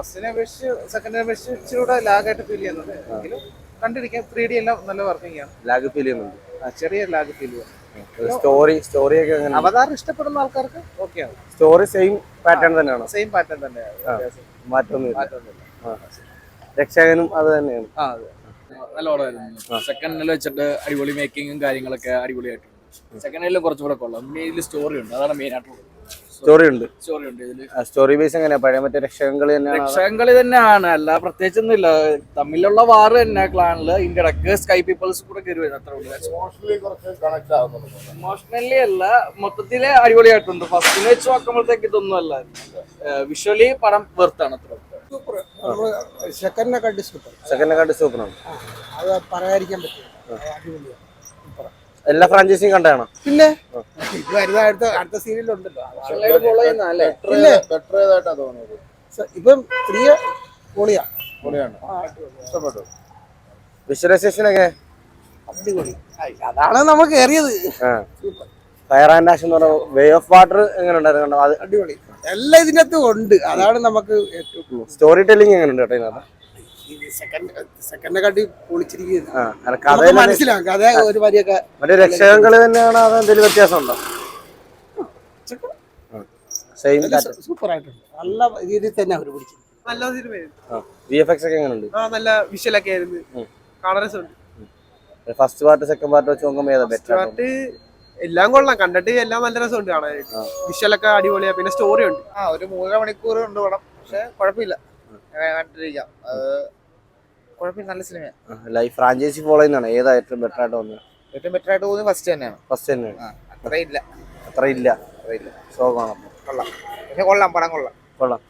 ഫസ്റ്റിനെ അപേക്ഷിച്ച് സെക്കൻഡിനെ അപേക്ഷിച്ച് ഇച്ചിരി കൂടെ ലാഗായിട്ട് ഫീൽ ചെയ്യുന്നുണ്ട്. എങ്കിലും കണ്ടിരിക്കാൻ 3D എല്ലാം നല്ല വർക്കിംഗ് ആണ്. ലാഗ് ഫീൽ ചെയ്യുന്നുണ്ട്. ചെറിയ ലാഗ് ഫീൽ ചെയ്യാം. സ്റ്റോറി ഒക്കെ എങ്ങനെ? അവതാർ ഇഷ്ടപ്പെടുന്ന ആൾക്കാർക്ക് ഓക്കെയാണ്. സ്റ്റോറി സെയിം പാറ്റേൺ തന്നെയാണോ? സെയിം പാറ്റേൺ തന്നെയാണ്. മാറ്റമൊന്നുമില്ല. രക്ഷകനും അത് തന്നെയാണ്. നല്ല ഓർഡറായിരുന്നു. സെക്കൻഡിൽ വെച്ചിട്ട് അടിപൊളി മേക്കിങ്ങും കാര്യങ്ങളൊക്കെ അടിപൊളിയായിട്ടുണ്ട്. സെക്കൻഡിൽ കുറച്ചുകൂടെ കൊള്ളാം. ഇതിൽ സ്റ്റോറി ഉണ്ട്, അതാണ് മെയിൻ ആയിട്ടുള്ളത്. സ്റ്റോറി ഉണ്ട് ഇതില്. സ്റ്റോറി ബേസ് എങ്ങനെയാ? പഴയ മറ്റേ രക്ഷകൻകളി തന്നെയാണ്, അല്ല പ്രത്യേകിച്ചൊന്നും ഇല്ല. തമ്മിലുള്ള വാറ് തന്നെ ക്ലാനില് ഇതിന്റെ ഇടക്ക് സ്കൈ പീപ്പിൾസ് കൂടെ കയറി വരും. അത്ര ഇമോഷണലി അല്ല, മൊത്തത്തില് അടിപൊളിയായിട്ടുണ്ട്. ഫസ്റ്റിന് വെച്ച് നോക്കുമ്പോഴത്തേക്ക് ഇതൊന്നും അല്ല. വിഷ്വലി പടം വെർത്താണ്. അത്ര സെക്കൻഡിനെക്കാട്ടി സൂപ്പറാണ്. അത് പറയാതിരിക്കാൻ പറ്റില്ല. എല്ലാ ഫ്രാഞ്ചൈസിയും കണ്ടാണോ? പിന്നെ വരുന്ന അടുത്ത സീരിയലുണ്ടല്ലോ, ഇപ്പം സ്ത്രീയ പൊളിയാണ്. ഇഷ്ടപ്പെട്ടു. വിഷ്വലൈസേഷൻ ഒക്കെ അടിപൊളി. അതാണ് നമുക്ക് ഏറിയത്. ഫയർ ആൻഡ് ആഷ് എന്ന് പറഞ്ഞ വേ ഓഫ് വാട്ടർ എങ്ങനെ ഉണ്ടായിരുന്നു? അത് അടിപൊളി. എല്ലാം ഇതിനകത്തും ഉണ്ട്. അതാണ് നമുക്ക് ഏറ്റവും സ്റ്റോറി ടെല്ലിംഗ് എങ്ങനെ ഉണ്ട് കേട്ടോ? സെക്കൻഡിനെ കാട്ടി പൊളിച്ചിരിക്കുന്നത് മനസ്സിലാവും. കഥ ഒരു വരിയൊക്കെ മറ്റേ രക്ഷകൻകളി തന്നെയാണ്, അത് എന്തെങ്കിലും വ്യത്യാസം ഉണ്ടോ? സൂപ്പർ ആയിട്ടുണ്ട്. നല്ല രീതിയിൽ തന്നെ അവർ പിടിച്ചു. നല്ല സിനിമയായിരുന്നു. VFX ഒക്കെ എങ്ങനെയുണ്ട്? നല്ല വിഷ്വലൊക്കെ ആയിരുന്നു. കാണാൻ രസമുണ്ട്. ഫസ്റ്റ് പാർട്ട് സെക്കൻഡ് പാർട്ട് വെച്ച് നോക്കുമ്പോൾ ഏതാ ബെറ്റർ? പാർട്ട് എല്ലാം കൊള്ളാം, കണ്ടിട്ട് എല്ലാം നല്ല രസമുണ്ട് കാണാനായിട്ട്. വിഷ്വലൊക്കെ അടിപൊളിയാ, പിന്നെ സ്റ്റോറി ഉണ്ട്. ഒരു 3.5 മണിക്കൂർ ഉണ്ട് പടം, പക്ഷെ കുഴപ്പമില്ല, കണ്ടിരിക്കാം. കുഴപ്പമില്ല, നല്ല സിനിമയാണ്. ലൈഫ് ഫ്രാഞ്ചൈസി ഫോളോ ചെയ്യുന്നതാണ്. ഏതാ ഏറ്റവും ബെറ്റർ ആയിട്ട് തോന്നുന്നത്? ഏറ്റവും ബെറ്റർ ആയിട്ട് തോന്നുന്നത് ഫസ്റ്റ് തന്നെയാണ്. ഫസ്റ്റ് തന്നെയാണ്. അത്രയില്ല. സോ കാണാം. കൊള്ളാം, പക്ഷെ കൊള്ളാം, പടം കൊള്ളാം.